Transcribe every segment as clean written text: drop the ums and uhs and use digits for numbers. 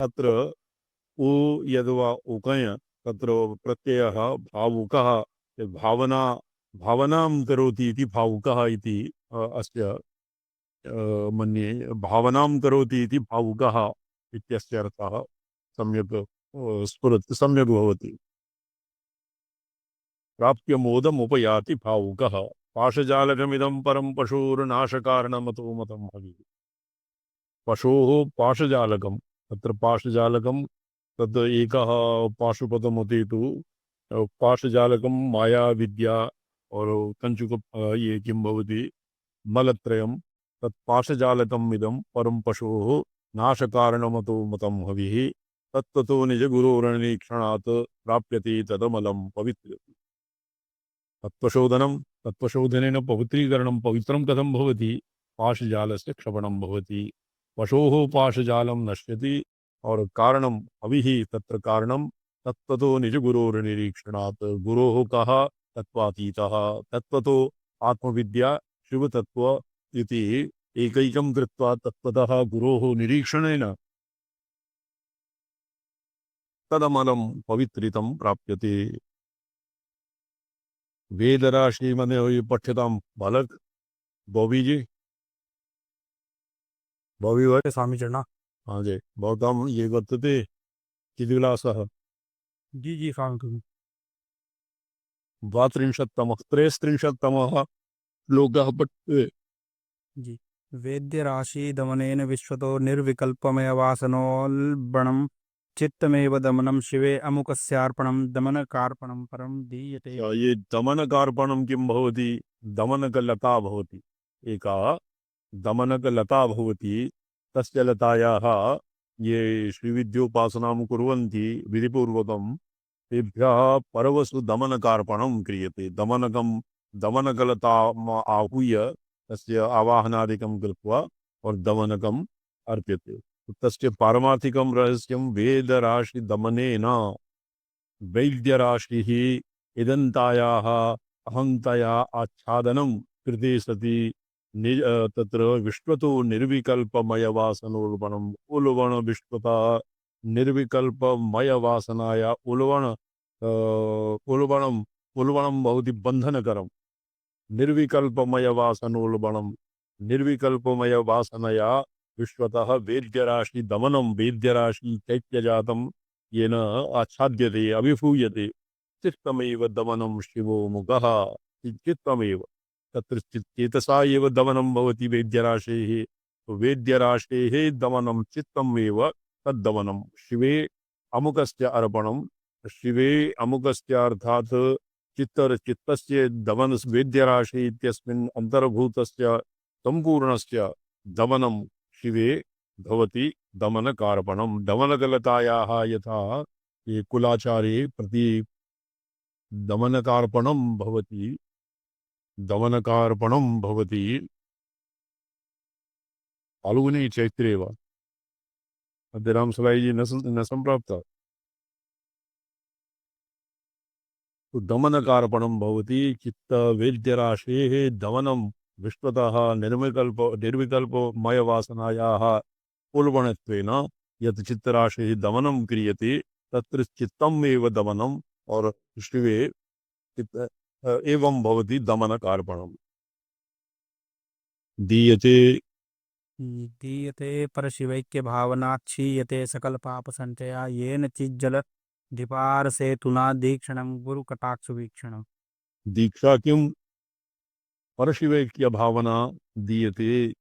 तत्र उ यद्वा उकय तत्र प्रत्ययः भावुकः भावना भावनां करोति इति भावुकः इति अस्य मन्ये भावनां करोति इति भावुकः इत्यस्य अर्थः सम्यक् स्फुरति सम्यक् भवति। प्राप्य मोदमुपयाति भावुकः पाशजालकमिदं परं पशुर्नाशकारणमतो मतं हविः। पशोः पाशजालकं तत्र पाशजालकं तद् एकः पाशुपतमति तु पाशजालकं मायाविद्या और कञ्चुक ये किं भवति मलत्रयं तत् पाशजालकम् इदं परं पशोः नाशकारणमतो मतं हविः तत्त्वतो निजगुरोरनीक्षणात् प्राप्यते तदमलं पवित्रति। तत्त्वशोधनं तत्त्वशोधनेन पवित्रीकरणं पवित्रं कथं भवति पाशजालस्य क्षपणं भवति पशोः पाशजालं नश्यति और कारणं हविः तत्र कारणं तत्त्वतो निजगुरोर्निरीक्षणात् गुरोः कः तत्त्वातीतः तत्त्वतो आत्मविद्या शिवतत्त्व इति एकैकं कृत्वा तत्त्वतः गुरोः निरीक्षणेन तदमलं पवित्रितं प्राप्यते। वेदराशि मने पठ्यतां बालक बॉबी जी बॉबी भाई स्वामी चरणा। हाँ जी भवतां ये वर्तते चिदिविलासः जी जी स्वामी तुम 32तमः 33तमः श्लोकः पठ्यते। जी वेद्य राशि दमनेन विश्वतो निर्विकल्पमय वासनोल्बणं चित्तमेव दमनं शिवे अमुकस्यार्पणं दमनकार्पणं परं दीयते। ये दमनकार्पणं किं भवति दमनकलता भवति एका दमनकलता भवति तस्य लतायाः ये श्रीविद्योपासनां कुर्वन्ति विधिपूर्वकं तेभ्यः पर्वसु दमनकार्पणं क्रियते दमनकलताम् आहूय तस्य आवाहनादिकं कृत्वा और दमनकम् अर्प्यते। तस्य पारमार्थिकं रहस्यं वेदराशिदमनेन वैद्यराशिः इदन्तायाः अहन्तया आच्छादनं कृते सति तत्र विश्वतो निर्विकल्पमयवासनोल्बणम् उल्बण विश्वतः निर्विकल्पमयवासनाया उल्बणम् उल्बणं भवति बन्धनकरं निर्विकल्पमयवासनोल्बणं निर्विकल्पमयवासनया विश्वतः वेद्यराशि दमनं वेद्यराशि चैत्यजातं येन आच्छाद्यते अभिभूयते चित्तमेव दमनं शिवो मुखः चित्तमेव तत्र चेतसा एव दमनं भवति वेद्यराशेः वेद्यराशेः दमनं चित्तमेव तद्दमनं शिवे अमुकस्य अर्पणं शिवे अमुकस्य अर्थात् चित्तस्य दमन वेद्यराशि इत्यस्मिन् अन्तर्भूतस्य सम्पूर्णस्य दमनं शिवे भवति दमनकार्पणं दमनकलतायाः यथा ये कुलाचारे प्रति दमनकार्पणं भवति फाल्गुने चैत्रे वा अद्य सलाईजी न सम्प्राप्ता तो दमनकार्पणं भवति चित्त वेद्यराशेः दमनं विश्वतः निर्विकल्पमयवासनायाः उल्बणत्वेन यत् चित्तराशेः दमनं क्रियते तत्र चित्तम् एव दमनम् और शिवे एवं भवति दमनकार्पणं दीयते दीयते परशिवैक्य भावना क्षीयते सकल पाप संचया येन चिज्जल दीपार सेतुना दीक्षणं गुरु कटाक्ष वीक्षणम्। दीक्षा किं परशिवैक्य भावना दीयते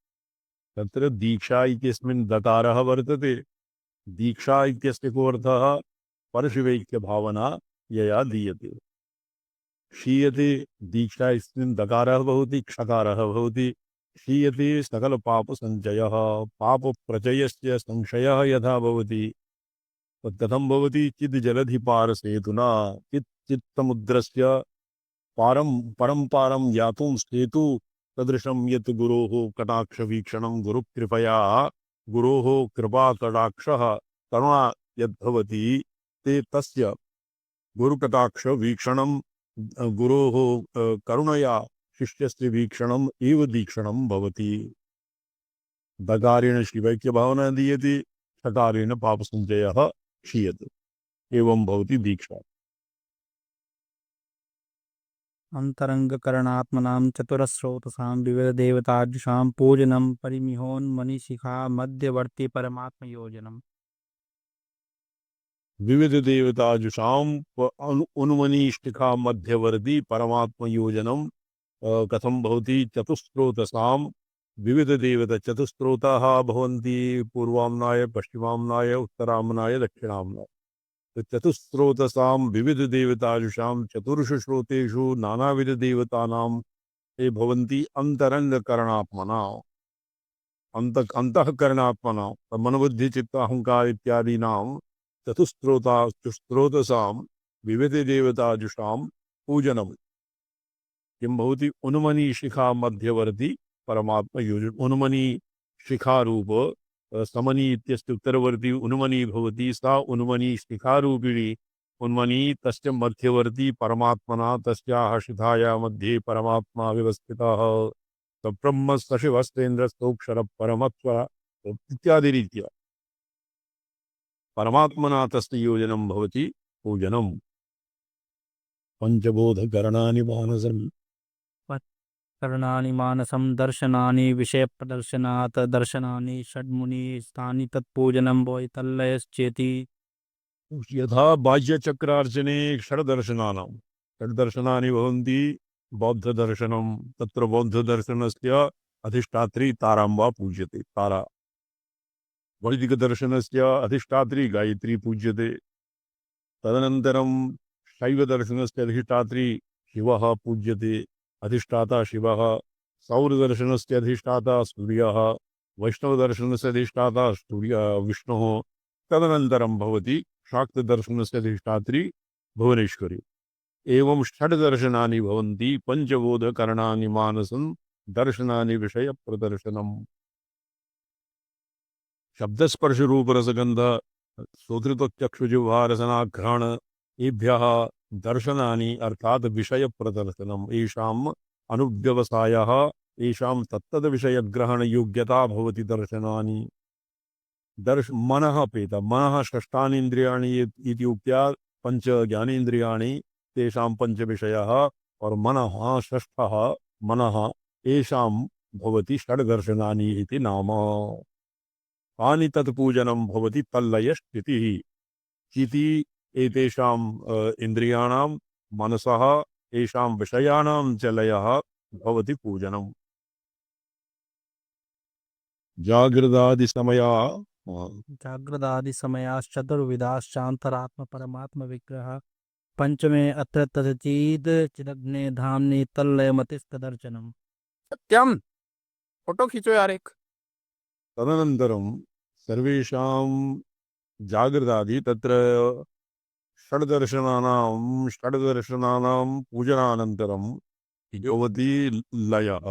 तत्र दीक्षा इत्यस्मिन् दकारः वर्तते दीक्षा इत्यस्य को अर्थः परशिवैक्य भावना यया दीयते क्षीयते दीक्षा इस्मिन् दकारः भवति क्षकारः भवति क्षीयते सकल पाप संचयः पाप प्रचयस्य संशयः यथा भवति तत्कथं भवति चिद् जलधि पार सेतुना चित्तमुद्रस्य परं पारं यातुं सेतु सदृशं यत् गुरोः कटाक्षवीक्षणं गुरुकृपया गुरोः कृपा कटाक्षः करुणा यद्भवति ते तस्य गुरुकटाक्ष वीक्षणं गुरोः करुणया शिष्यस्य वीक्षणम् एव दीक्षणं भवति। दकारेण शिवैक्य भावना दीयते षकारेण पापसञ्चयः क्षीयते। एवं भवति दीक्षा। अंतरंगकरणात्मनां चतुरस्रोतसां विविधदेवताजुषां पूजनं परिमिहोन्मनीशिखा मध्यवर्ती परमात्मयोजनम्। विविध देवताजुषां उन्मनीष्टिका मध्यवर्ती परमात्मयोजनं कथं भवति? चतुस्रोतसां विविध देवता चतुस्रोताः भवन्ति पूर्वाम्नाय, पश्चिमाम्नाय, उत्तराम्नाय, दक्षिणाम्नाय। तो चतुस्रोतसां विविध देवताजुषां चतुर्षु श्रोतेषु नानाविध देवतानां ते भवन्ति अंतरंगकरणात्मना अंतःकरणात्मना मनोबुद्धि अहंकार इत्यादीनां चतुस्रोतसां विविध देवताजुषां पूजनम् किं भवति? उन्मनी शिखा मध्यवर्ती परमात्मा योजन। उन्मनी शिखा रूप समनी इत्यस्य उत्तरवर्ती उन्मनी भवति, सा उन्मनी शिखा रूपिणी उन्मनी तस्य मध्यवर्ती परमात्मना तस्याः शिखाया मध्ये परमात्मा व्यवस्थितः ब्रह्म सशिवस्तेन्द्रस्तोक्षर परमत्व इत्यादि रीत्या परमात्मना तस्य योजनं भवति पूजनम्। पंचबोधकरणानि मानसम् करणानि मानसं दर्शनानि विषयप्रदर्शनात् दर्शनानि षड्मुनि स्थानि तत्पूजनं वैतल्यश्चेति। यथा बाह्यचक्रार्चने षड्दर्शनानां षड्दर्शनानि भवन्ति। बौद्धदर्शनं, तत्र बौद्धदर्शनस्य अधिष्ठात्री तारां वा पूज्यते, तारा। वैदिकदर्शनस्य अधिष्ठात्री गायत्री पूज्यते। तदनन्तरं शैवदर्शनस्य अधिष्ठात्री शिवः पूज्यते, अधिष्ठाता शिवः। सौरदर्शनस्य अधिष्ठाता सूर्यः, वैष्णवदर्शनस्य अधिष्ठाता विष्णुः। तदनन्तरं भवति शाक्तदर्शनस्य अधिष्ठात्री भुवनेश्वरी। एवं षड्दर्शनानि भवन्ति। पंचबोधकरणानि मानसं दर्शनानि विषयप्रदर्शनम्। शब्दस्पर्शरूपरसगन्ध श्रोतृत्वचक्षुजिह्वारसनाघ्राण एभ्यः दर्शनानि अर्थात विषयप्रदर्शनम्। येषाम् अनुव्यवसायः, येषां तत्तद्विषयग्रहणयोग्यता भवति दर्शनानि। मनः पेत मनः षष्ठानीन्द्रियाणि इति उक्त्या पंच ज्ञानेन्द्रियाणि तेषां पंचविषयः और मनः षष्ठः मनः येषां भवति षड्दर्शनानि इति नाम। तानि तत्पूजनं भवति तल्लयस्थितिः। चिति एतेषां इन्द्रियाणां मनसः येषां विषयाणां च लयः भवति पूजनम्। जागृदादिसमया जाग्रदादिसमयाश्चतुर्विधाश्चान्तरात्म परमात्म विग्रह पंचमे अत्र तदचीद चिदग्ने धामनि तल्लयमतिस्तदर्शनम्। सत्यम फोटो खींचो यार एक। तदनन्तरं सर्वेषां जागृदादि तत्र षड्दर्शनानां पूजनानन्तरं भवति लयः।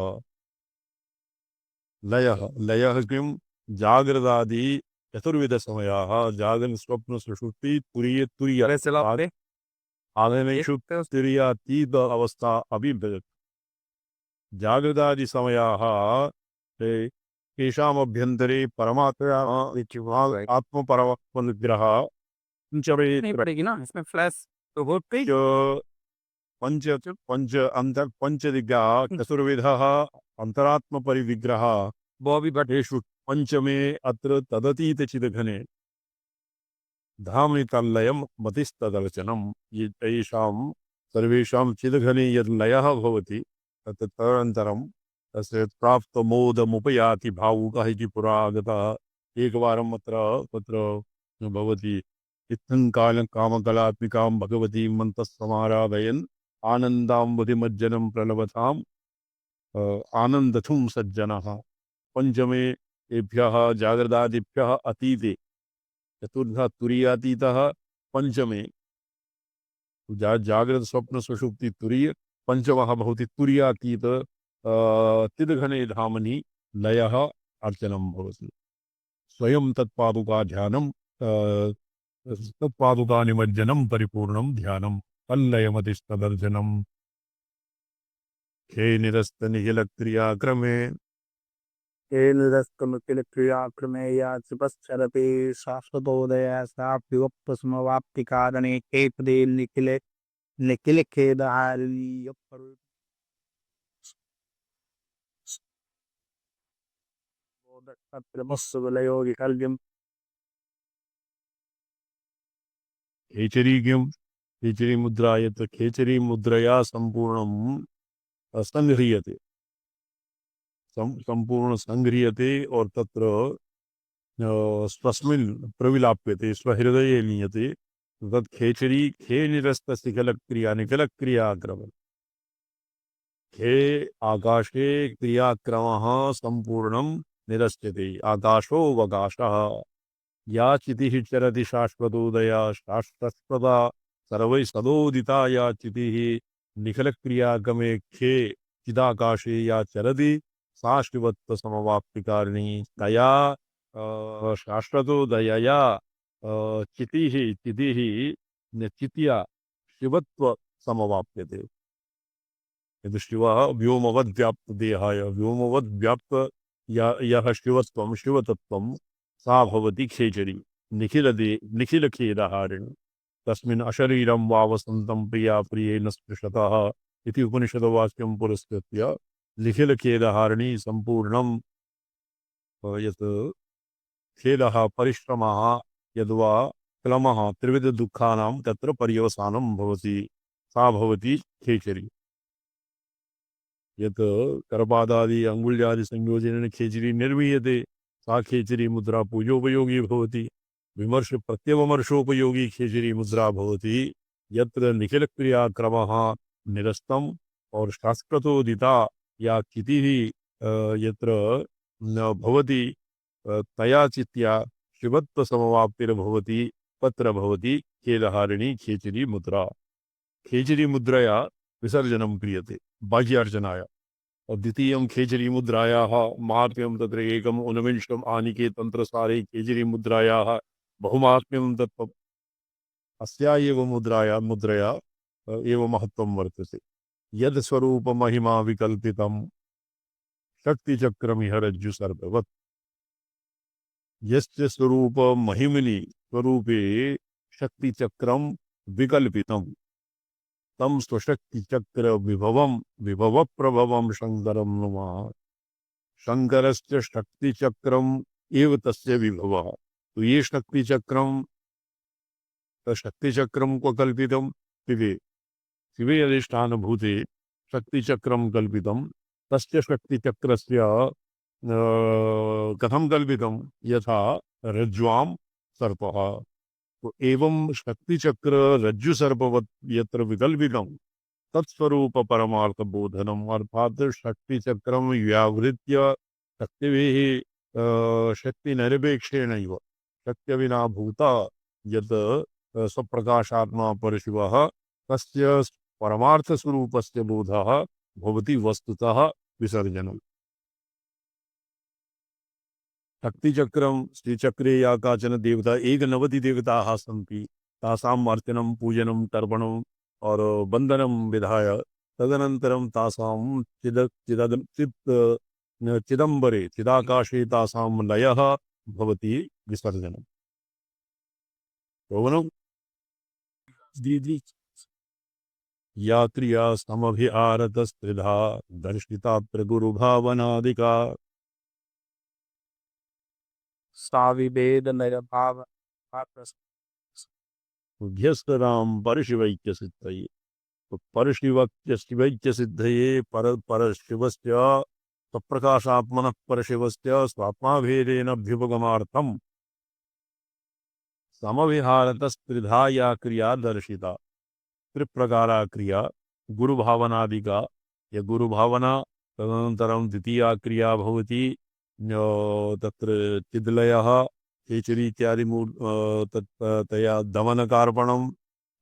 लयः लयः किं? जागृदादि चतुर्विधसमयाः जागरण स्वप्न सुषुप्ति तुरीय तुरीय आगमेषु तुरीयातीत अवस्था अपि भजति। जागृदादिसमयाः तेषाम् अभ्यन्तरे परमात्मा आत्मपरमविग्रह नहीं पड़ेगी ना इसमें फ्लैश तो हो पे पंच पंच अंतर पंचदिग्गः चतुर्विधः अंतरात्मपरिविग्रह वो भी बट येषु पंचमे अत्र तदतीतचिदघने धामनि तल्लयं मतिस्तदर्शनम्। तेषां सर्वेषां चिदघने यद् लयः भवति तदनन्तरं तस्य प्राप्तमोदमुपयाति भावुकः इति पुरा आगतः। एकवारम् अत्र तत्र भवति इत्थं कामकलात्मिकां भगवतीं मन्तः समाराधयन् आनन्दाम्बुधिमज्जनं प्रणवताम् आनन्दथुं सज्जनः। पंचमे एभ्यः जागृदादिभ्यः अतीते चतुर्धा तुरीयातीतः पंचमे जागृत स्वप्न सुषुप्ति तुरीय पंचमः भवति तुरीयातीत तिदघने धामनि लयः अर्चनं भवति। स्वयं तत्पादुका ध्यानं तत्पादुका निमज्जनं परिपूर्णं ध्यानं तल्लयमतिस्तदर्शनम्। हे निरस्त निखिल क्रियाक्रमे ये निरस्तमुखिलक्रियाक्रमे या चिपश्चरपि शाश्वतोदय सा विवप्तसमवाप्तिकारणे केपदे निखिले निखिलखेदहारिणी यप्परुत्तत्रमस्सुबलयोगिकल्यं खेचरीग्यम खेचरी मुद्रा यत् खेचरी मुद्रया संपूर्णम संगृह्यते संपूर्ण संगृह्यते और तत्र स्वस्मिन् प्रविलाप्यते स्वहृदये लीयते तत् खेचरी खे निरस्तस्य निखलक्रिया निखलक्रियाक्रम खे आकाशे क्रियाक्रमः संपूर्णं निरस्यते आकाशो वकाशः या चितिः चरति शाश्वतोदया शाश्वतदा सर्वैः सदोदिता या चितिः निखलक्रियागमे खे चिदाकाशे या चरति सा शिवत्वसमवाप्तिकारिणी तया शाश्वतोदयया चितिः चित्या शिवत्व समवाप्यते यदि शिवः व्योमवद्व्याप्तदेहाय व्योमवद्व्याप्त यः शिवत्वं शिवतत्त्वं सा भवति खेचरी निखिलखेदहारिणी तस्मिन् अशरीरं वा वसन्तं प्रिया प्रियेण स्पृशतः इति उपनिषदवाक्यं पुरस्कृत्य निखिलखेदहारिणी सम्पूर्णं यत् खेदः परिश्रमः यद्वा क्लमः त्रिविधदुःखानां तत्र पर्यवसानं भवति सा भवति खेचरी यत् करपादादि अंगुल्यादि संयोजनेन खेचरी निर्मीयते सा खेचरी मुद्रा पूजोपयोगी भवति विमर्श प्रत्यवमर्शोपयोगी खेचरी मुद्रा भवति यत्र निखिलक्रियाक्रमः निरस्तम् और शास्त्रतोदिता या चितिः यत्र न भवति तया चित्या शिवत्वसमवाप्तिर्भवति तत्र भवति खेदहारिणी खेचरी मुद्रा खेचरी मुद्रया विसर्जनं क्रियते बाह्यार्चनाय और द्वितीयं खेचरी मुद्रायाः महात्म्यं तत्र एकम् ऊनविंशम् आनिके तन्त्रसारे खेचरी मुद्रायाः बहुमाहात्म्यं तत्त्वम् अस्या एव मुद्रया एव महत्त्वं वर्तते यद् स्वरूप महिमा विकल्पितं शक्तिचक्रमिह रज्जुसर्पवत् यस्य स्वरूप महिमिनि स्वरूपे शक्तिचक्रं विकल्पितं तम स्वशक्ति चक्र विभव प्रभवम शंकरम नुमः शंकरस्य शक्ति चक्रम एव तस्य विभवः तो ये शक्ति चक्रम शक्ति चक्रम को कल्पितम शिवे शिवे अधिष्ठान भूते शक्ति चक्रम कल्पितम तस्य शक्ति चक्रस्य कथम कल्पितम यथा रज्ज्वाम सर्पः तो एवं शक्तिचक्र रज्जु सर्पवत् यत्र विकल्पितं तत्स्वरूप परमार्थ बोधनम अर्थात शक्तिचक्रम व्यावृत्य शक्तिभिः शक्ति निरपेक्षेणैव शक्य विना भूता यत् स्वप्रकाशात्मा परशिवः तस्य परमार्थ स्वरूपस्य बोधः भवति वस्तुतः विसर्जनम् शक्तिचक्रम श्रीचक्रे या काचन देवता एकनवति देवताः सन्ति तासाम् अर्चनं पूजनं तर्पणम् और बंधनं विधाय तदनन्तरं तासां चिदंबरे चिदाकाशे तासां लयः भवति विसर्जनम् श्रवणं दीदी या क्रिया समभिहारतस्त्रिधा दर्शिता प्रगुरुभावनादिका साविभेद नरभाव उभ्यस्तराम परशिवैक्य सिद्धये तो परशिवक्य शिवैक्य सिद्धये परशिवस्य स्वप्रकाशात्मनः परशिवस्य स्वात्माभेदेन अभ्युपगमार्थं समविहारतस्त्रिधा या क्रिया दर्शिता त्रिप्रकारा क्रिया गुरुभावनादिका या गुरुभावना तदनन्तरं द्वितीया क्रिया भवति तत्र चिद्लयः खेचरी इत्यादि तया दमनकार्पणम्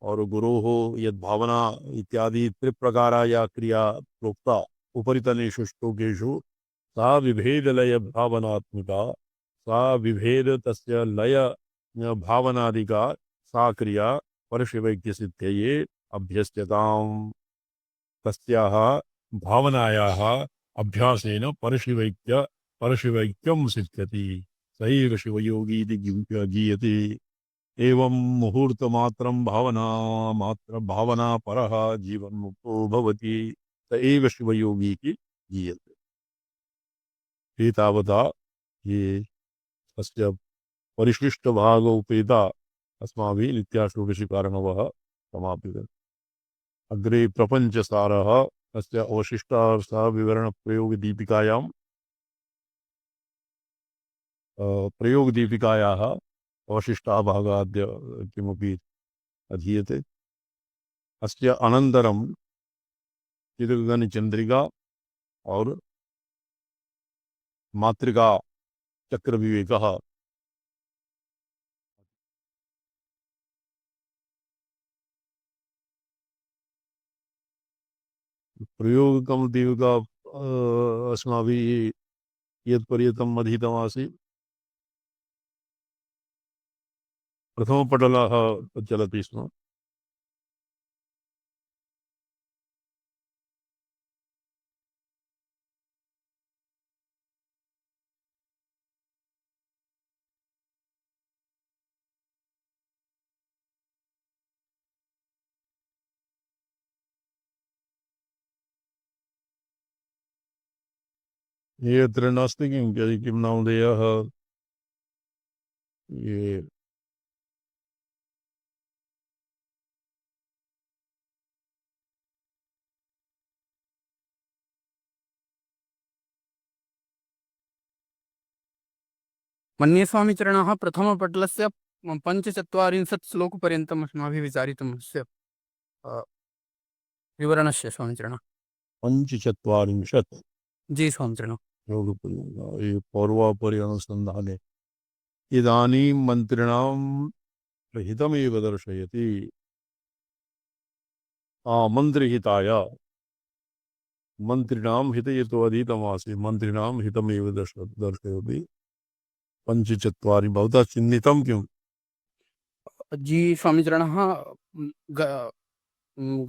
और गुरोः यद्भावना इत्यादि त्रिप्रकारा या क्रिया प्रोक्ता उपरितनेषु श्लोकेषु सा विभेदलय भावनात्मिका सा विभेद तस्य लय भावनादिका सा क्रिया परशिवैक्यसिद्धये अभ्यस्यताम् तस्याः भावनायाः अभ्यासेन परशिवैक्य परशिवैक्यं सिद्ध्यति सैव शिवयोगी इति गीयते। एवं मुहूर्तमात्रं भावना परः जीवन्मुक्तो भवति स एव शिवयोगी इति गीयते। एतावता ये तस्य परिशिष्टभागोपेता अस्माभिः नित्याशोकशिकारणवः समाप्यते। अग्रे प्रपञ्चसारः तस्य अवशिष्टार्थः विवरणप्रयोगदीपिकायां प्रयोगदीपिकायाः अवशिष्टाः भागाः अद्य किमपि अधीयते। अस्य अनन्तरं चिदगगनचन्द्रिका और मातृका चक्रविवेकः प्रयोगकं दीपिका अस्माभिः यत्पर्यन्तम् अधीतमासीत् प्रथमपटलः चलति स्म। यत्र नास्ति किं नामधेयः ये मन्ये स्वामिचरणः प्रथमपटलस्य 45 श्लोकपर्यन्तम् अस्माभिः विचारितम् अस्य विवरणस्य स्वामिचरणः। 45 जी स्वामिचरणः। योगपर्यन्तं पौर्वापरि अनुसन्धाने इदानीं मन्त्रिणां हितमेव दर्शयति। मन्त्रिहिताय मन्त्रिणां हिते तो अधीतमासीत् मन्त्रिणां हितमेव दर्शयति। 45 भवता चिन्तितं किम्? जी स्वामिचरणः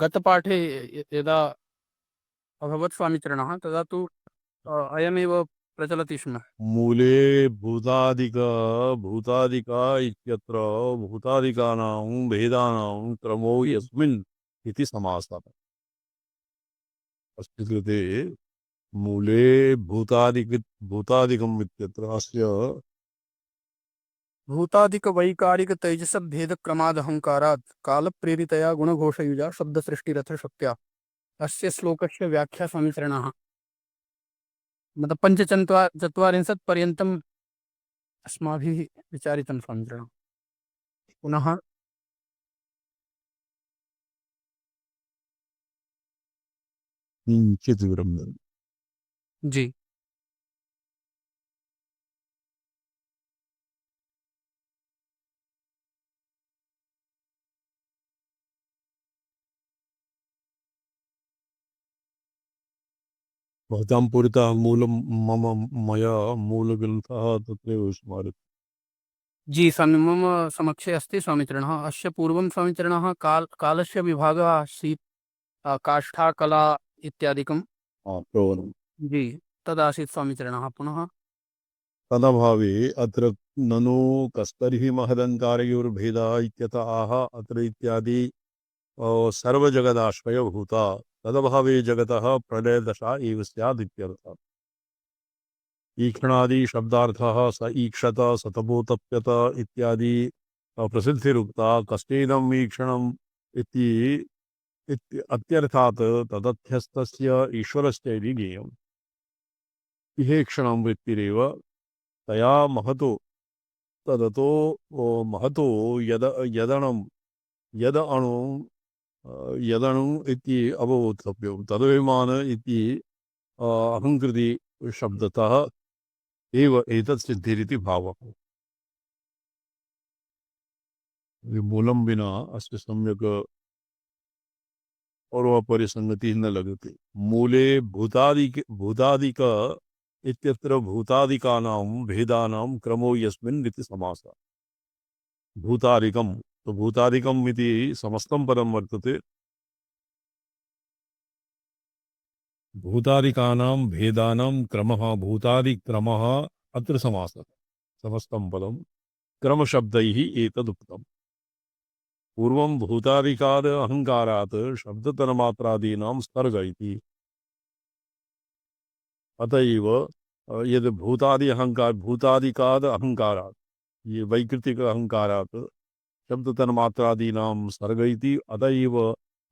गतपाठे यदा अभवत् स्वामिचरणः तदा तु अयमेव प्रचलति स्म। मूले भूतादिका इत्यत्र भूतादिकानां भेदानां क्रमो यस्मिन् इति समासः। अस्य कृते मूले भूतादिकम् इत्यत्र अस्य भूतादिक वैकारिक तैजस भेद क्रमादहंकारात् काल प्रेरितया गुणघोषयुजा शब्द सृष्टिरथ शक्त्या अस्य श्लोकस्य व्याख्या स्वामिचरणः मतलब 45 पर्यन्तम् अस्माभिः विचारितं स्वामिचरणः। पुनः किञ्चित् विरम्यते। जी भवतां पुरतः मया मूलग्रन्थः तत्रैव स्मारयति। जी स्वामि मम समक्षे अस्ति स्वामिचरणः। अस्य पूर्वं स्वामिचरणः कालस्य विभागः आसीत् काष्ठा कला इत्यादिकं। प्रवरम् जी तदासीत् स्वामिचरणः। पुनः तदभावे अत्र ननु कस्तर्हि महदङ्कारयोर्भेदः इत्यतः आह अत्र इत्यादि सर्वजगदाश्रयभूता तदभावे जगतः प्रलयदशा एव स्यात् इत्यर्थः। ईक्षणादि शब्दार्थः स ईक्षत सतपोतप्यत इत्यादि प्रसिद्धिरुक्ता कष्टेदं ईक्षणम् इति अत्यर्थात् तदध्यस्तस्य ईश्वरस्य इति ज्ञेयम्। इहेक्षणं वृत्तिरेव तया महतो तदतो महतो यदणं यद अणु यदणु इति अवबोधव्यं। तदभिमान इति अहङ्कृति शब्दतः एव एतत् सिद्धिरिति भावः। मूलं विना अस्य सम्यक् पूर्वपरिसंगतिः न लगति। मूले भूतादिक इत्यत्र भूतादिकानां भेदानां क्रमो यस्मिन् इति समासः। भूतादिकं तो भूतादिकम् इति समस्तं पदं वर्तते। भूतादिकानां भेदानां क्रमः भूतादिक्रमः अत्र समासः समस्तं पदं क्रमशब्दैः एतदुक्तम् पूर्वं भूतादिकाद अहङ्कारात् शब्दतन्मात्रादीनां स्वर्ग इति अतएव यद् भूतादि अहंकार भूतादिकाद अहंकारात् ये वैकृतिक अहंकारात् शब्दतन्मात्रादीनां स्वर्ग इति अतएव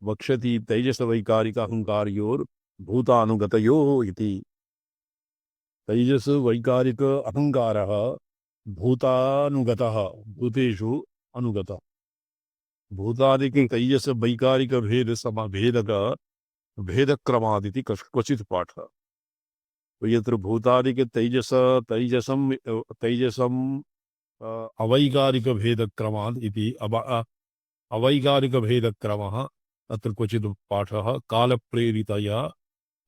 वक्षति तैजस वैकारिक अहंकारयोर् भूतानुगतयोः इति तैजस वैकारिक अहंकारः भूतानुगतः भूतेषु अनुगतः भूतादिक तैजस वैकारिक भेद समभेदक भेदक्रमादिति क्वचित् पाठः तो यत्र भूतादिक तैजस तैजसम तैजसम अवैकारिक भेदक्रमात् इति अवैकारिक भेदक्रमः तत्र क्वचित् पाठः कालप्रेरितया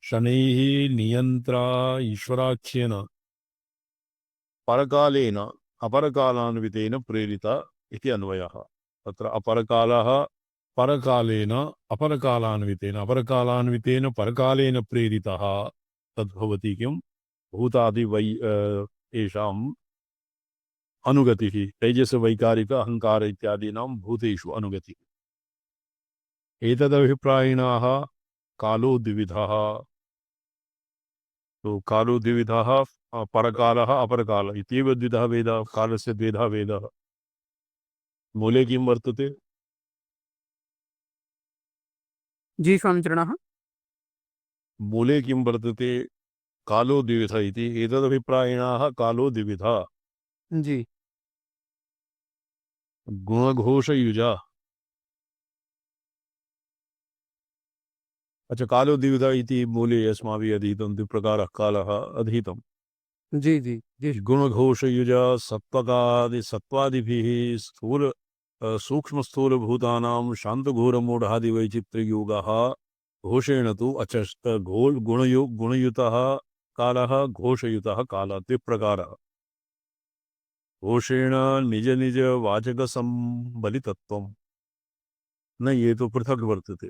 शनैः नियन्त्रा ईश्वराख्येन परकालेन अपरकालान्वितेन प्रेरिता इति अन्वयः तत्र अपरकालः परकालेन अपरकालान्वितेन परकालेन प्रेरितः तद्भवति किं भूतादि वै येषाम् अनुगतिः तैजस वैकारिक अहंकार इत्यादीनां भूतेषु अनुगतिः एतदभिप्रायिणाः कालो द्विविधः तो कालो द्विविधः परकालः अपरकाल इत्येव द्विधः वेदः कालस्य द्विधा वेदः मूले किं वर्तते जी स्वामिचरणः। मूले किं वर्तते कालो द्विविध इति एतदभिप्रायिणाः कालो द्विविधा जी गुणघोषयुजा अच्छा कालो द्विविधा इति मूले अस्माभिः अधीतं द्विप्रकारः कालः अधीतम् जी जी जी गुणघोषयुजा सत्त्वकादि सत्त्वादिभिः स्थूल सूक्ष्मस्थूलभूतानां शान्तघोरमूढादिवैचित्र्ययोगः घोषेण तु अचष्ट गुणयुतः कालः घोषयुतः कालः द्विप्रकारः घोषेण निज निज वाचक संबलितत्वं न ये तो पृथक् वर्तते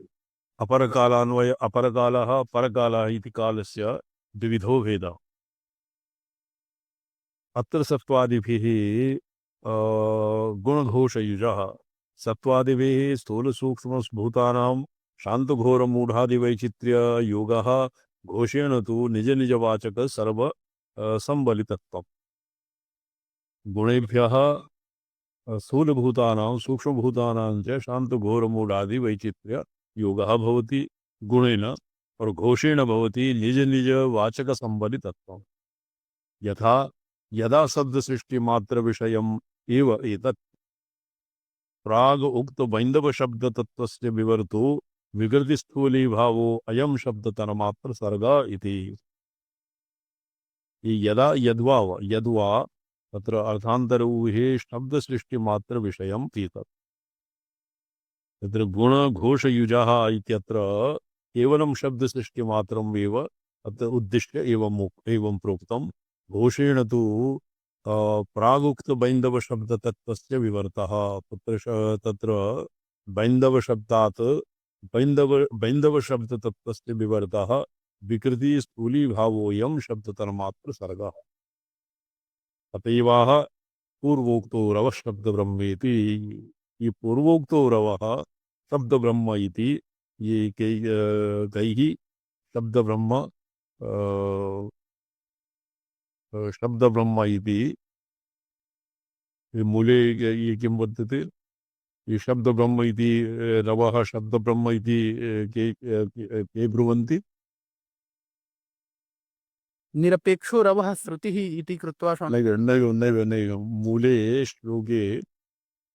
अपरकालान्वय अपरकालः परकालः इति कालस्य द्विविधो भेदः अत्र सत्त्वादिभिः गुणघोषयुजः सत्त्वादिभिः स्थूलसूक्ष्मभूतानां शान्तघोरमूढादिवैचित्र्ययोगः घोषेण तु निज निज वाचक सर्व संबलितत्वम् गुणेभ्यः स्थूलभूतानां सूक्ष्मभूतानां च शान्तघोरमूढादिवैचित्र्ययोगः भवति गुणेन और घोषेण भवति निज निज वाचक संबलितत्वम् यथा यदा शब्द सृष्टि मात्र विषयम् एव एतत् प्राग उक्त बैन्दव शब्द तत्वस्य विवर्तो विकृति स्थूली भावो अयम शब्द तन्मात्र सर्ग इति यदा यद्वा तत्र अर्थांतर ऊहे शब्द सृष्टि मात्र विषयम् एतत् तत्र गुण घोष युजः इत्यत्र केवलं शब्द सृष्टि मात्रम् एव अत्र उद्दिश्य एवं प्रोक्तम् घोषेण तु प्रागुक्त बैन्दव शब्द तत्वस्य विवर्तः तत्र बैन्दव शब्दात् बैन्दव शब्द तत्वस्य विवर्तः विकृति स्थूली भावोऽयं शब्द तन्मात्र सर्गः अतएवाह पूर्वोक्तो रवः शब्द ब्रह्मेति ये पूर्वोक्तो रवः शब्द ब्रह्म इति ये कैः शब्द ब्रह्म शब्द ब्रह्म इति मूले ये किं वर्तते ये शब्द ब्रह्म इति रवः शब्द ब्रह्म इति के ब्रुवन्ति निरपेक्षो रवः श्रुतिः इति कृत्वा नैव मूले श्लोके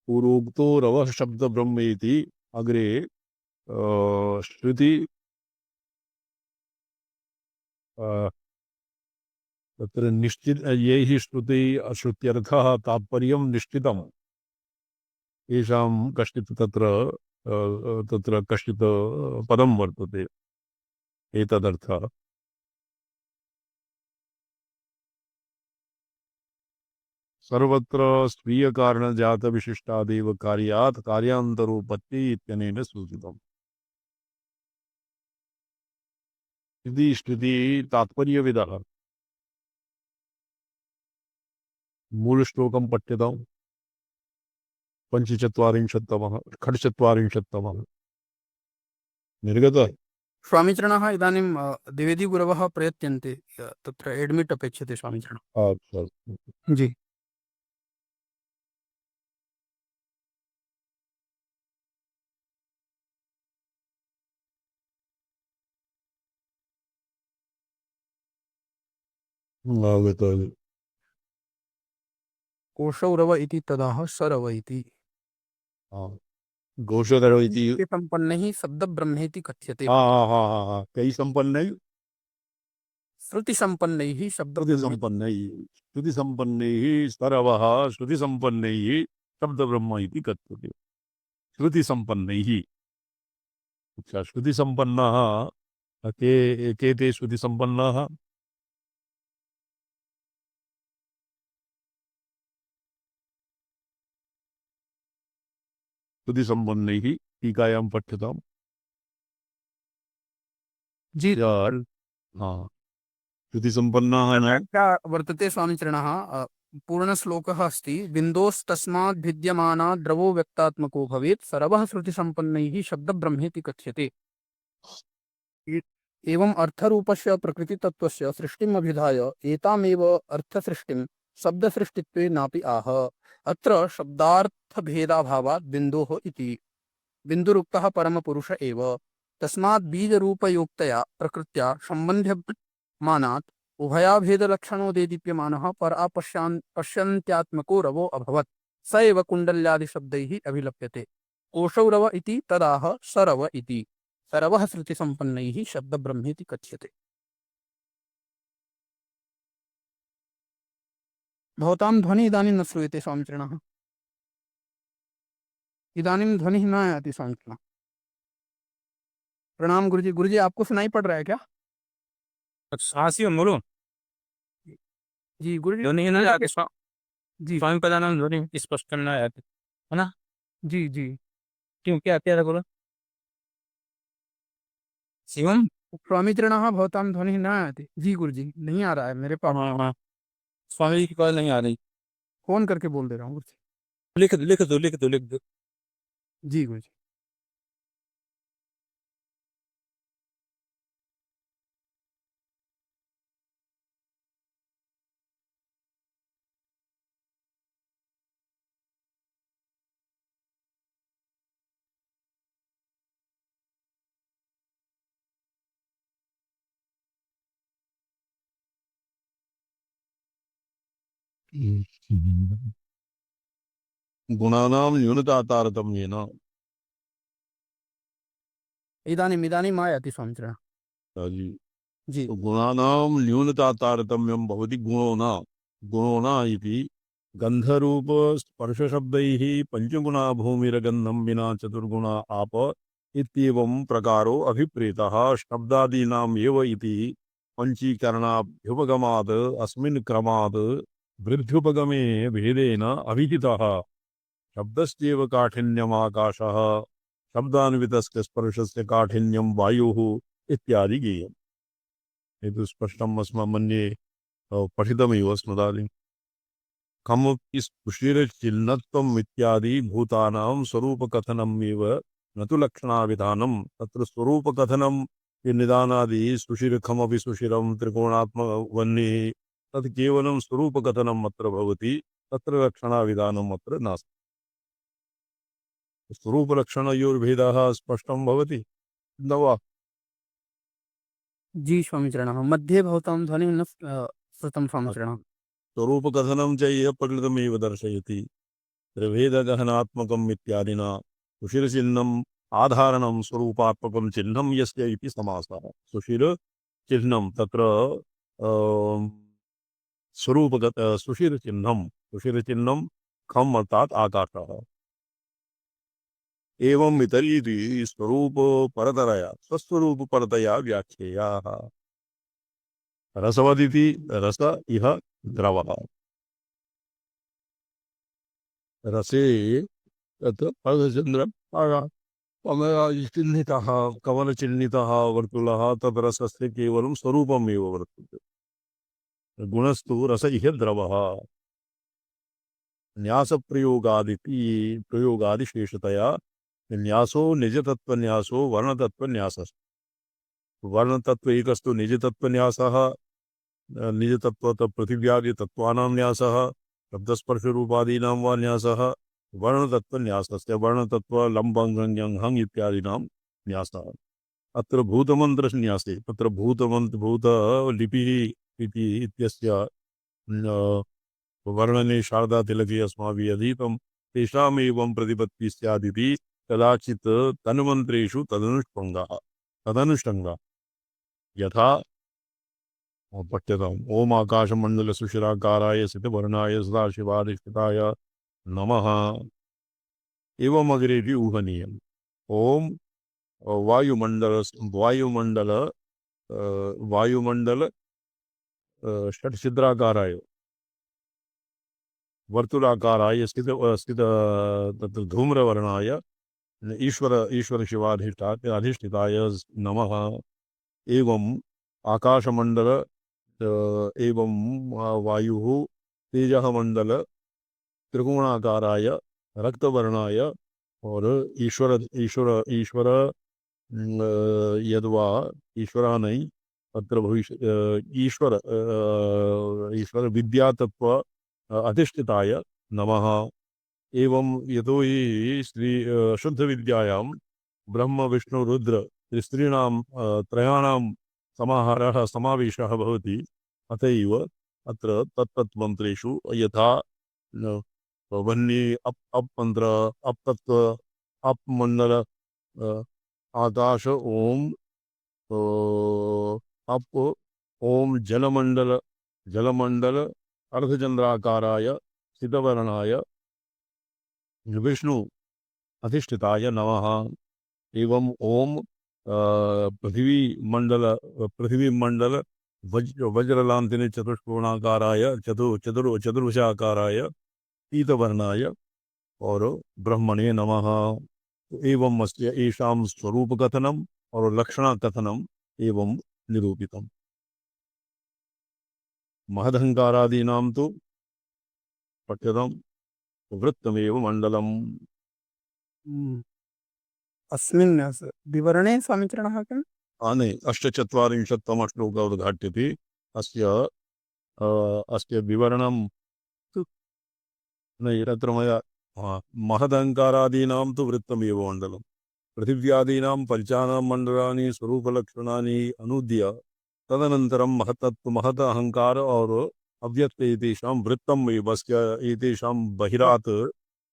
पूर्वोक्तो रवः शब्द ब्रह्म इति अग्रे श्रुति तत्र निश्चित ये हि श्रुति श्रुत्यर्थः तात्पर्यं निश्चितम् येषां कश्चित् तत्र कश्चित् पदं वर्तते एतदर्थः सर्वत्र स्वीय कारण जात विशिष्टादेव कार्यात् कार्यान्तरोपत्ति इत्यनेन सूचितम् इति स्तुति तात्पर्यविदः मूलश्लोकं पठ्यताम् पञ्चचत्वारिंशत्तमः षट्चत्वारिंशत्तमः निर्गतः स्वामीचरणः इदानीं द्विवेदीगुरवः प्रयत्यन्ते तत्र एड्मिट् अपेक्षते स्वामीचरणः। अच्छा जी आगतः कोशौरव इति तदाह सरव इति घोषधर इति सम्पन्नैः शब्दब्रह्मेति कथ्यते। कई संपन्नै श्रुतिसम्पन्नैः श्रुति शब्दब्रह्मेति संपन्नै श्रुति संपन्नैः सरवः श्रुति संपन्नैः शब्द ब्रह्म इति कथ्यते श्रुति संपन्नैः अच्छा श्रुति संपन्नः के ते श्रुति संपन्नाः श्रुति संपन्नैः टीकायां पठ्यताम् जी यार हाँ श्रुति संपन्नाः न क्या वर्तते स्वामीचरणः पूर्णश्लोकः अस्ति बिन्दोस्तस्माद् भिद्यमानात् द्रवो व्यक्तात्मको भवेत् सर्वः श्रुतिसम्पन्नैः शब्दब्रह्मेति कथ्यते। एवं अर्थरूपस्य प्रकृतितत्त्वस्य सृष्टिम् अभिधाय एतामेव अर्थसृष्टिं शब्दसृष्टित्वेनापि आह। अत्र शब्दार्थभेदाभावात् बिन्दोः इति बिन्दुरुक्तः परमपुरुष एव तस्मात् बीजरूपयोक्तया प्रकृत्या सम्बन्ध्यमानात् उभयाभेदलक्षणोदेदीप्यमानः पश्यन्त्यात्मको रवो अभवत् स एव कुण्डल्यादिशब्दैः अभिलप्यते। कोशौ रव इति तदाह सरव इति सरवः श्रुतिसम्पन्नैः शब्दब्रह्मेति कथ्यते। भवतां ध्वनिः इदानीं न श्रूयते स्वामीचरणः। इदानीं ध्वनिः न आयाति स्वामीचरणः। प्रणाम गुरुजी। गुरुजी आपको सुनाई पड़ रहा है क्या? साहसी बोलो जी गुरुजी ध्वनि ना जाके जी स्वामी पदानाम ध्वनि स्पष्ट करना है ना? जी जी क्यों क्या क्या बोलो शिवम स्वामीचरणः भवतां ध्वनिः न आयाति। जी गुरुजी नहीं आ रहा है मेरे पास। हाँ स्वामी जी की कॉल नहीं आ रही। फोन करके बोल दे रहा हूँ गुरुजी। लिख दो। जी गुरुजी। गुणानां न्यूनता तारतम्येन इदानीम् आयाति स्वामीचरणः। जी जी तो गुणानां न्यूनता तारतम्यं भवति गुणोना इति गन्धरूप स्पर्शशब्दैः पञ्चगुणा भूमिरगन्धं विना चतुर्गुणा आप इत्येवं प्रकारो अभिप्रेतः शब्दादीनाम् एव इति पञ्चीकरणाभ्युपगमात् अस्मिन् क्रमात् वृद्ध्युपगमे भेदेन अभिहितः शब्दस्यैव काठिन्यम् आकाशः शब्दान्वितस्य स्पर्शस्य काठिन्यं वायुः इत्यादि ज्ञेयम् एतत् स्पष्टम् अस्माकं मन्ये पठितमेव स्मृतादि कमपि स्पुषिरचिन्नत्वम् इत्यादि भूतानां स्वरूपकथनम् एव न तु लक्षणाविधानं तत्र स्वरूपकथनं निदानादि सुशिरखमपि सुशिरं त्रिकोणात्मवह्निः तत् केवलं स्वरूपकथनम् अत्र भवति तत्र लक्षणाविधानम् अत्र नास्ति स्वरूपलक्षणयोर्भेदः स्पष्टं भवति न वा जी स्वामीचरणः मध्ये भवतां ध्वनिः न श्रुतं स्वामीचरणः। स्वरूपकथनं च यः प्रकृतमेव दर्शयति त्रिभेदगहनात्मकम् इत्यादिना सुशिरचिह्नम् आधारणं स्वरूपात्मकं चिह्नं यस्य इति समासः सुशिरचिह्नं तत्र स्वरूपगत सुशिरचिह्नं खम् अर्थात् आकाशः एवं इतरीति स्वरूपपरतया स्वस्वरूपपरतया व्याख्येयाः रसवदिति रस इह द्रवः रसे तत् पदचन्द्रं चिह्नितः कमलचिह्नितः वर्तुलः तद्रसस्य केवलं स्वरूपमेव वर्तते। गुणस्तु रस इह द्रवः। न्यासप्रयोगादिति प्रयोगादिशेषतया न्यासो निजतत्त्वन्यासो वर्णतत्त्वन्यासः। वर्णतत्त्व एकस्तु निजतत्त्वन्यासः निजतत्त्वतः पृथिव्यादितत्त्वानां न्यासः शब्दस्पर्शरूपादीनां वा न्यासः वर्णतत्त्वन्यासस्य वर्णतत्त्व लम्बं रङ्ग्यं हङ् इत्यादीनां न्यासः। अत्र भूतमन्त्रन्यासे तत्र भूत लिपिः इति इत्यस्य वर्णने शारदातिलके अस्माभिः अधीतं तेषामेवं प्रतिपत्तिः स्यादिति कदाचित् तन्मन्त्रेषु तदनुष्ठङ्गः यथा पठ्यताम्। ओम आकाशमण्डलसुषिराकाराय स्थितवर्णाय सदाशिवाधिष्ठिताय नमः एवम् अग्रेपि ऊहनीयम्। ओम वायुमण्डल षट्छिद्राकाराय वर्तुलाकाराय स्थित तत्र धूम्रवर्णाय ईश्वर शिवाधिष्ठिताय नमः एवं आकाशमण्डल एवं वायुः तेजः मंडल त्रिकोणाकाराय रक्तवर्णाय और ईश्वर ईश्वर ईश्वर यद्वा ईश्वरा नहीं तत्र भविष्य ईश्वर ईश्वर विद्यातत्व अधिष्ठिताय नमः एवं यतो हि श्री शुद्ध विद्यायां ब्रह्म विष्णु रुद्र त्रिस्त्रीणां त्रयाणां समाहारः समावेशः भवति। अतएव अत्र तत्तत्मन्त्रेषु यथा वह्नि अप मंत्र अप तत्व अप मंडल आकाश ओम अप ओम जलमंडल अर्धचंद्राकाराय स्थितवर्णाय विष्णु अधिष्ठिताय नमः एवं ओम पृथ्वी मंडल वज्रलांतिने चतुष्कोणाकाराय चतुर्भुजाकाराय पीतवर्णाय और ब्रह्मणे नमः एवं अस्य एषां स्वरूपकथनम् और लक्षणकथनम् एवं निरूपितम्। महदहंकारादीनां तु पठ्यताम् वृत्तमेव मण्डलम्। अस्मिन् विवरणे स्वामिचरणः किम्? आने 84तमः श्लोकः उद्घाट्यते। अस्य विवरणं तु नहीं तत्र मया महदहंकारादीनां तु वृत्तमेव मण्डलम्। पृथिव्यादीनां पंचानां मण्डलानि स्वरूपलक्षणानि अनुद्य तदनन्तरं महत अहंकार और अव्यक्त एतेषां वृत्तम् एव एतेषां बहिरात्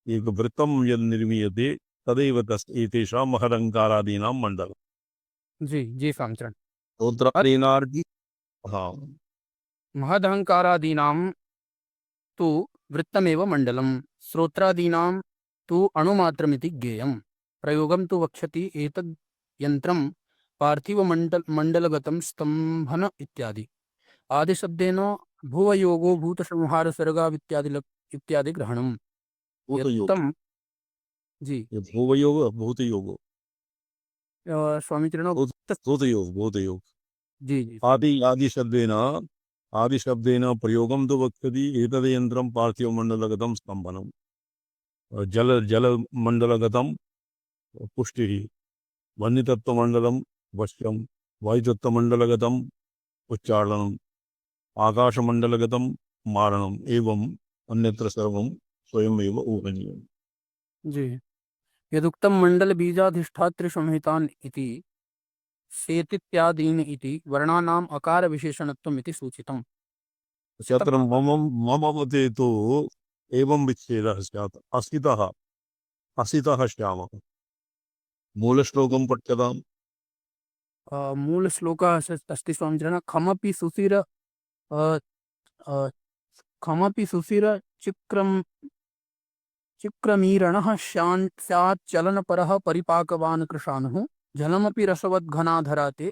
एक वृत्तं यद् निर्मीयते तदेव एतेषां महदहंकारादीनां मण्डलम्। जी स्वामिचरण। स्तोत्रादीनार्घि हाँ महदहंकारादीनां तु वृत्तमेव मण्डलं श्रोत्रादीनां तु अणुमात्रमिति ज्ञेयम्। प्रयोगं तु वक्ष्यति एतद् यन्त्रं पार्थिवमण्डलगतं स्तम्भन इत्यादि। आदिशब्देन भुवयोगो भूतसंहारसर्गावित्यादि ग्रहणम्। भूतयोग यत्तं जी भूवयोग भूतयोग स्वामीचरण भूतयोग जी जी आदिशब्देन प्रयोगं तु वक्ष्यति एतद् यन्त्रं पार्थिवमण्डलगतं स्तम्भनं जलमण्डलगतं पुष्टिः वह्नितत्त्वमण्डलं वश्यं वायुतत्त्वमण्डलगतं उच्चारणम् आकाशमण्डलगतं मारणम् एवं अन्यत्र सर्वं स्वयमेव ऊहनीयम्। जी यदुक्तं मण्डलबीजाधिष्ठातृसंहितान् इति सेतित्यादीन् इति वर्णानाम् अकारविशेषणत्वम् इति सूचितम्। अत्र मम मते तु एवं विच्छेदः स्यात् असितः श्यामः। मूलश्लोकं पठ्यताम्। मूलश्लोकः अस्ति स्वामिचरण खमपि सुशिर चिक्रमीरणः स्यात् चलनपरः परिपाकवान् कृशानुः जलमपि रसवद्घनाधराते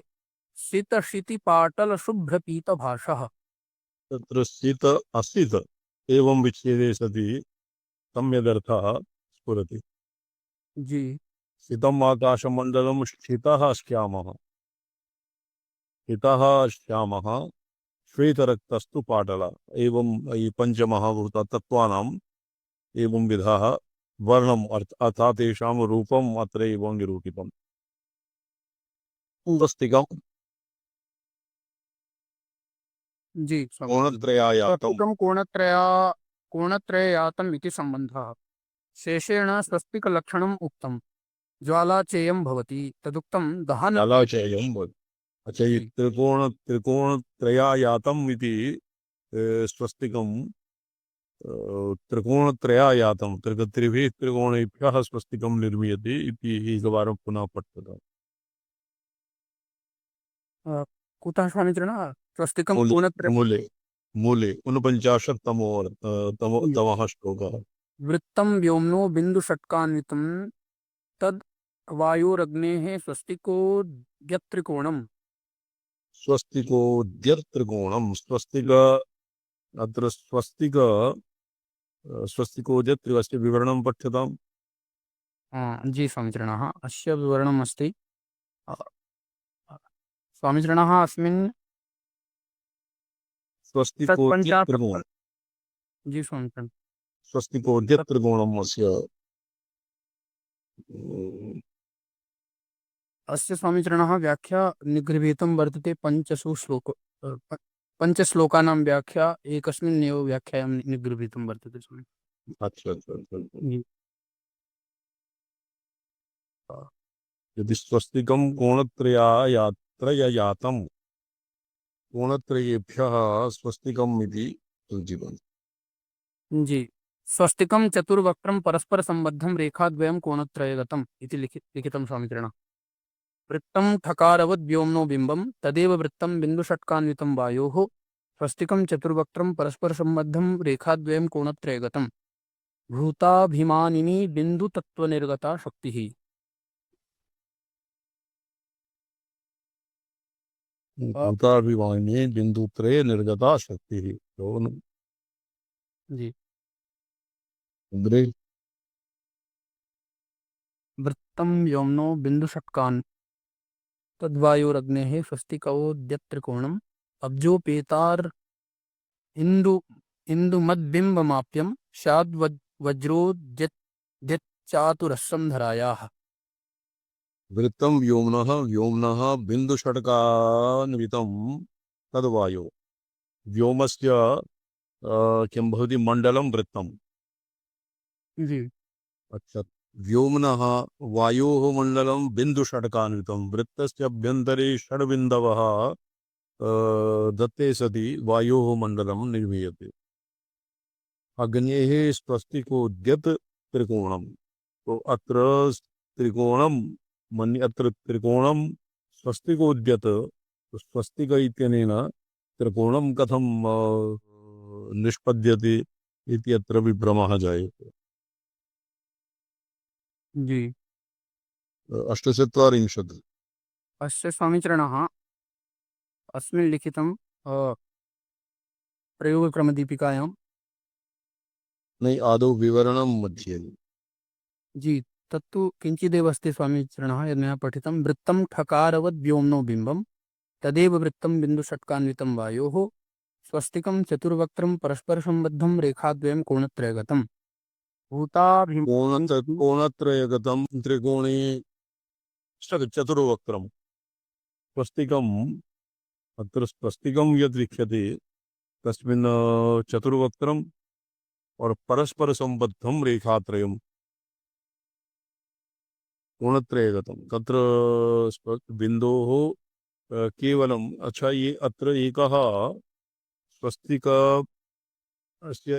शीतशितिपाटलशुभ्रपीतभाषः। तत्र शीत असित एवं विच्छेदे सति सम्यदर्थः स्फुरति। जी स्थितम् आकाशमण्डलं स्थितः श्यामः, स्थितः श्यामः, श्वेतरक्तस्तु पाटल। एवं ये पंचमहाभूत तत्वानाम् एवं विधाः वर्णम् अर्थात् तेषां रूपम् अत्र एवं निरूपितम्। स्वस्तिकम् जी स्वामी। कोणत्रयायातम् स्वस्तिकं कोणत्रययातम् इति सम्बन्धः। शेषेण स्वस्तिकलक्षणम् उक्तं। ज्वालाचेयं भवति तदुक्तं दहन। जलाचयम् भवति। अच्छा, ये जी। त्रिकोणत्रयायातम् इति स्वस्तिकम् त्रिकोणत्रयायातं त्रिभिः त्रिकोणेभ्यः स्वस्तिकं निर्मीयते इति एकवारं पुनः पठ्यताम्। कुतः स्वामित्रिण स्वस्तिकं मूले कोणत्रय मूले मूले 49तमः श्लोकः। वृत्तं व्योम्नो बिन्दुषट्कान्वितं तद् वायोरग्नेः स्वस्तिको द्यत्रिकोणम्। स्वस्तिकोद्यत्रिकोणं स्वस्तिक अत्र स्वस्तिकोद्यत्रि विवरणं पठ्यताम्। जी स्वामित्रिणः अस्य विवरणम् अस्ति। अ, स्वामित्रिणः अस्मिन् षट्पञ्चाशत्। स्वस्तिकोद्यत्रिकोणं जी स्वामित्रिण। स्वस्तिकोद्यत्रिकोणम् अस्य अस्य स्वामित्रिणः व्याख्या निगृहीतं वर्तते पञ्चश्लोकानां व्याख्या एकस्मिन्नेव व्याख्यायां निगृहीतं वर्तते स्वामी। अच्छा अच्छा अच्छा। जी। यदि स्वस्तिकं कोणत्रयायातं कोणत्रयेभ्यः स्वस्तिकम् इति सूचितम्। जी। स्वस्तिकं चतुर्वक्त्रं परस्परसम्बद्धं रेखाद्वयं कोणत्रयगतम् इति लिखितं स्वामित्रिणा। वृत्तं ठकारवद् व्योम्नो बिम्बं तदेव वृत्तं बिन्दुषट्कान्वितं वायोः स्वस्तिकं चतुर्वक्त्रं परस्परसम्बद्धं रेखाद्वयं कोणत्रयगतम् भूताभिमानिनी बिन्दुतत्त्वनिर्गता शक्तिः। भूताभिमाने बिन्दुत्रये निर्गता शक्तिः। जी। अग्रे वृत्तं व्योम्नो बिन्दुषट्कान् तद्वायोरग्नेः स्वस्तिकोद्यत्रिकोणम् अब्जोपेतार् इन्दु इन्दुमद्बिम्बमाप्यं स्याद्वज्रोद्यच्चातुरस्रं धरायाः। वृत्तं व्योम्नः बिन्दुषट्कान्वितं तद्वायो व्योमस्य किं भवति मण्डलं वृत्तम्। जी। अच्छा, व्योम्नः वायोः मण्डलं बिन्दुषट्कान्वितं वृत्तस्य अभ्यन्तरे षड्बिन्दवः दत्ते सति वायोः मण्डलं निर्मीयते। अग्नेः स्वस्तिकोद्यत् त्रिकोणम्। तो अत्र त्रिकोणं अत्र त्रिकोणं स्वस्तिकोद्यत्। तो स्वस्तिक इत्यनेन त्रिकोणं कथं निष्पद्यते इति अत्र विभ्रमः जायते। जी। 840 अस्य स्वामिचरणः अस्मिन् लिखितं प्रयोगक्रमदीपिकायां। नहीं, आदौ विवरणं मध्ये। जी। तत्तु किञ्चिदेव अस्ति स्वामिचरणः यद् मया पठितं वृत्तं ठकारवद् व्योम्नो बिम्बं तदेव वृत्तं बिन्दुषट्कान्वितं वायोः स्वस्तिकं चतुर्वक्त्रं परस्परसम्बद्धं रेखाद्वयं कोणत्रयगतम् भूताभिमानिनी। कोणत्रयगतं त्रिकोणे चतुर्वक्त्रं स्वस्तिकम्। अत्र स्वस्तिकं यद् लिख्यते तस्मिन् चतुर्वक्त्रम् और परस्परसम्बद्धं रेखात्रयम् कोणत्रयगतं तत्र बिन्दोः केवलम्। अच्छा, ये अत्र एकः स्वस्तिक अस्य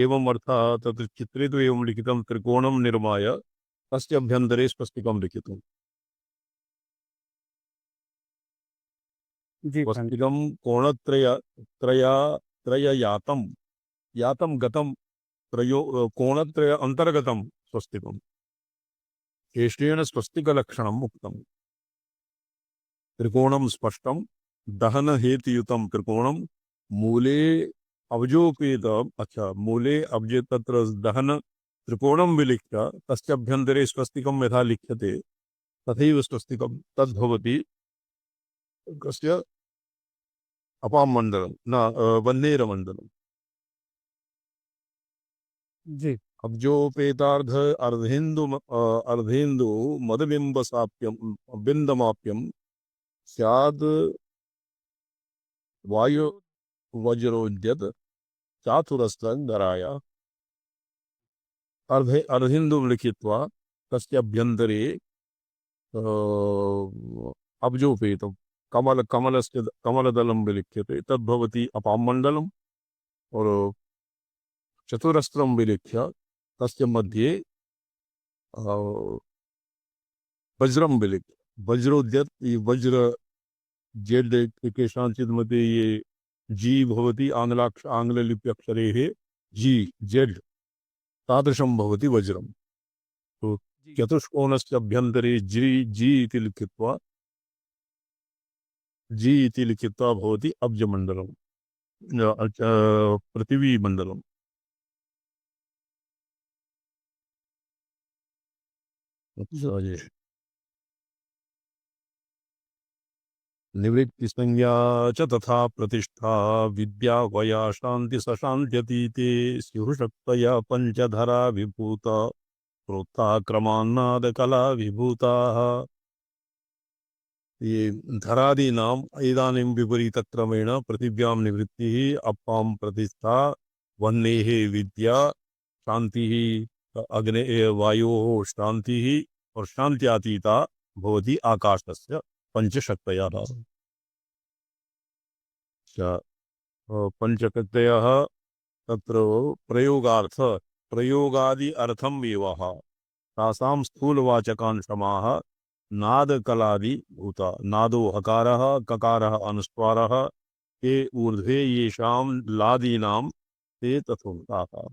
एवम् अर्थः तत्र चित्रे तु एवं लिखितं त्रिकोणं निर्माय तस्य अभ्यन्तरे स्वस्तिकं लिखितम्। जी। स्वस्तिकं कोणत्रययातं यातं गतं कोणत्रय अन्तर्गतं स्वस्तिकं शेषेण स्वस्तिकलक्षणम् उक्तम्। त्रिकोणं स्पष्टं दहनहेतुयुतं त्रिकोणं मूले अब्जोपेत। अच्छा, मूले अब्जे तत्र दहन त्रिकोणं विलिख्य तस्य अभ्यन्तरे स्वस्तिकं यथा लिख्यते तथैव स्वस्तिकं तद्भवति कस्य अपां मण्डलं न वह्नेरमण्डलम् जी अब्जोपेतार्ध अर्धेन्दु मदबिंबसाप्यम बिंदमाप्यम स्याद वायु वज्रोद्यत चातुरस्रंगराय अर्धेन्दु लिखित्वा तस्य अभ्यन्तरे अब्जोपेतम कमलस्य कमलदलं विलिख्यते तद्भवति अपामण्डलम् और चतुरस्रं विलिख्य तस्य मध्ये वज्रं विलिख्य वज्रोद्यत ये वज्र जेड केषाञ्चित् मध्ये ये जी भवति आङ्ग्ललिप्यक्षरेः जी जेड तादृशं भवति वज्रं तो चतुष्कोणस्य अभ्यन्तरे जी इति लिखित्वा भवति अब्जमण्डलं पृथिवीमण्डलम् अच्छा जी निवृत्ति संज्ञा च तथा प्रतिष्ठा विद्या वया शांति सशांत्यतीते स्युशक्तया पंचधरा विभूता प्रोक्ता क्रमान्नाद कला विभूता ये धरादी नाम इदानीं विपरीत क्रमेण पृथिव्यां निवृत्तिः अपां प्रतिष्ठा वह्नेः विद्या शांतिः अग्ने वायोः शांतिः और शांत्यातीता भवति आकाशस्य पंचशक्तयः पंचशक्तयः तत्र प्रयोगादि अर्थं विवाह तासां स्थूलवाचकान् समाः नादकलादि भूता नादो हकारः ककारः अनुस्वारः ते ऊर्ध्वे येषां लादीनां ते तथोक्ताः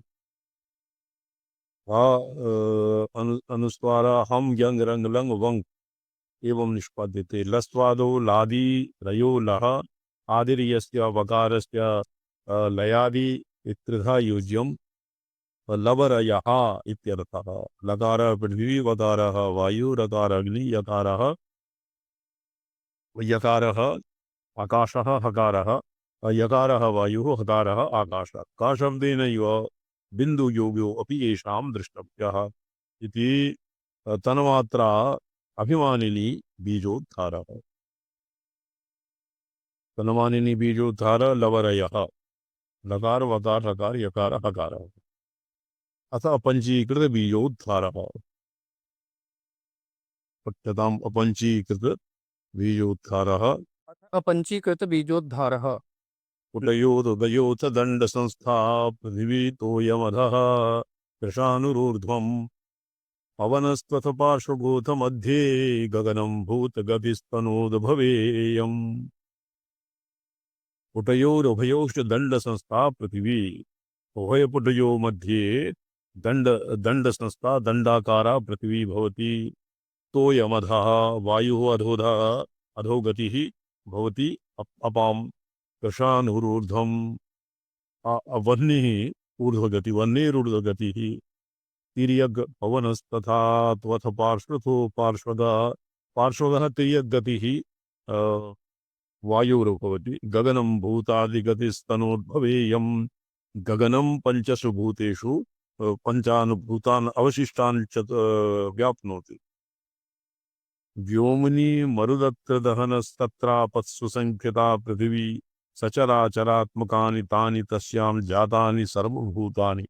अनुस्वार हम यंग रंग लंग वंग एवं निष्पाद्यते लस्वादो लादी रयो लह आदिर्यस्य वकारस्य लयादि त्रिधा युज्यं लवरयः इत्यर्थः लकारः पृथ्वी वकारः वायु रकारः अग्नि यकारः आकाशः हकारः यकारः वायुः हकारः आकाशः काशब्देनैव बिन्दुयोगो अपि येषां द्रष्टव्यः इति तन्मात्रा अभिमानिनी बीजोद्धारः तन्मानिनी बीजोद्धार लवरयः लकार वकार हकार यकार हकार अथ अपंचीकृत बीजोद्धारः पठ्यताम् अपंचीकृत बीजोद्धारः अपंचीकृत बीजोद्धारः उदयोत दंड संस्था पृथिवी तोयमधः कृशानुरूर्ध्वम् पवनस्त्वथ पार्श्वभूत मध्ये गगनं भूतगतिस्तनोद भवेयम् पुटयोरुभयोश्च दंड संस्था पृथिवी उभयपुटयो मध्ये दंड संस्था दंडाकारा पृथिवी भवति तोयमधः वायुः अधोधः अधोगतिः भवति अपाम् कृशानुरूर्ध्वम् वह्निः ऊर्ध्वगति वह्नेरूर्ध्वगतिः तिर्यग् पवनस्तथा त्वथ पार्श्वथो पार्श्वगः तिर्यग्गतिः वायुर्भवति गगनं भूतादिगतिस्तनोद्भवेयम् गगनं पंचसु भूतेषु पंचानुभूतान् अवशिष्टान् व्याप्नोति व्योमनि मरुदत्रदहनस्तत्रापत्सु संख्यता पृथिवी सचराचरात्मकानि तानि तस्यां जातानि सर्वभूतानि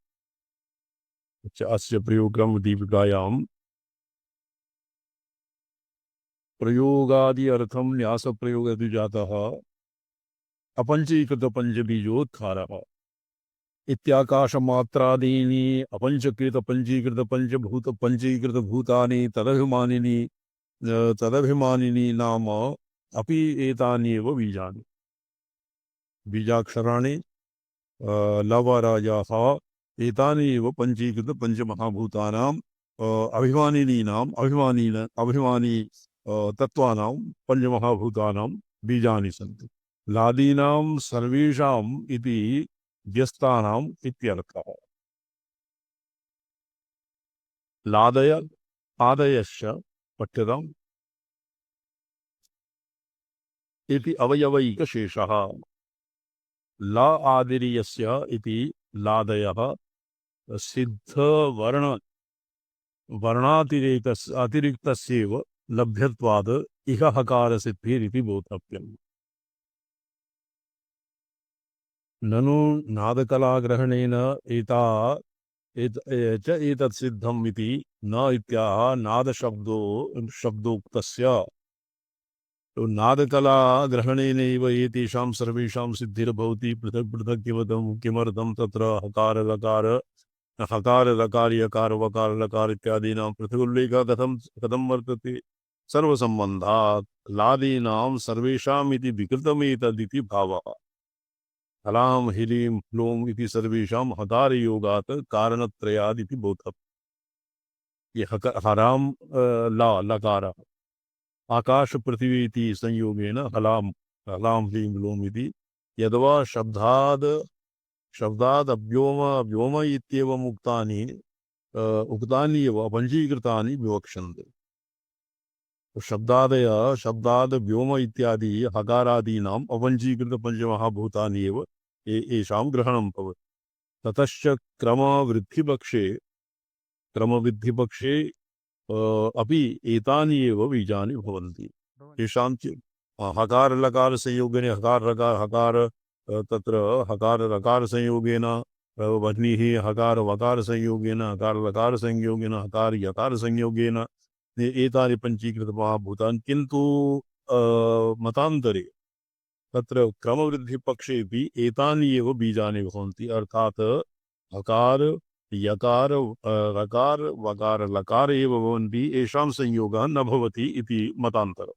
अस्य प्रयोगं दीपिकायां प्रयोगादि अर्थं न्यास प्रयोगति जातः अपंचीकृत पंचबीजोत्थारः इत्याकाशमात्रादीनि अपंचकृत पंचीकृत पंचभूत पंचीकृत भूतानि तदभिमानिनी नाम अपि एतान्येव बीजानि बीजाक्षराणि लवरयः एतानि एव पंचीकृत पंचमहाभूतानाम् अभिमानी तत्त्वानां पंचमहाभूतानां बीजानि सन्ति लादीनां सर्वेषाम् इति व्यस्तानाम् इत्यर्थः लादय आदयश्च पठ्यताम् इति अवयवैकशेषः। ला आदिर्यस्य इति लादयः सिद्धवर्ण अतिरिक्तस्यैव लभ्यत्वात् इह हकारसिद्धिरिति बोधव्यम्। ननु नादकलाग्रहणेन एतत् सिद्धम् इति न इत्याह शब्दोक्तस्य। तो नादकला ग्रहणेनैव एतेषां सर्वेषां सिद्धिर्भवति पृथक् पृथक् किमर्थं तत्र हकार लकार यकार वकार लकार इत्यादीनां पृथगुल्लेखः कथं वर्तते। सर्वसम्बन्धात् लादीनां सर्वेषाम् इति विकृतमेतदिति भावः। हलां ह्रीं ह्लूं इति सर्वेषां हकारयोगात् कारणत्रयादिति बोधः। ये हरां ला लकारः आकाश पृथ्वी इति संयोगेन हलां ह्रीं ह्लूम् इति यद्वा शब्दाद् व्योम इत्येवम् उक्तानि एव पञ्चीकृतानि विवक्षन्ते। शब्दाद् व्योम इत्यादि हकारादीनाम् अपञ्चीकृत पंचमहाभूतानि एव येषां ग्रहणं भवति। ततश्च क्रमवृद्धिपक्षे अपि एतानि एव बीजानि भवन्ति। येषां हकार लकार संयोगेन तत्र हकार लकार संयोगेन वह्निः हकार वकार संयोगेन हकार लकार संयोगेन हकार यकार संयोगेन एतानि पंचीकृत महाभूतानि। किन्तु मतान्तरे तत्र क्रमवृद्धिपक्षेपि एतानि एव बीजानि भवन्ति। अर्थात् हकार यकार रकार वकार लकार एव भवन्ति, येषां संयोगः न भवति इति मतान्तरम्।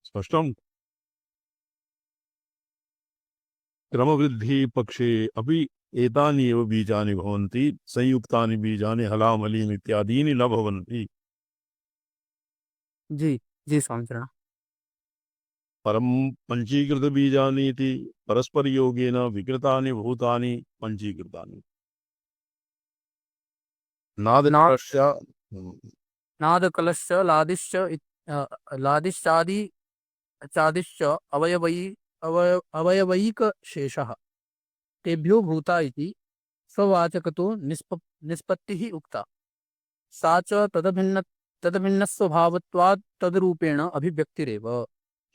स्पष्टम्। क्रमवृद्धि पक्षे अपि एतानि एव बीजानि भवन्ति, संयुक्तानि बीजानि हलां हलीम् इत्यादीनि न भवन्ति। जी जी स्वामी चरण। परं पंचीकृत बीजानि इति परस्परयोगेन विकृतानि भूतानि पंचीकृतानि। नादकलश्च लादिश्चादिश्च अवयवैकशेषः तेभ्यो भूता इति स्ववाचकतो निष्पत्तिः उक्ता। सा च तदभिन्नस्वभावत्वात् तद्रूपेण अभिव्यक्तिरेव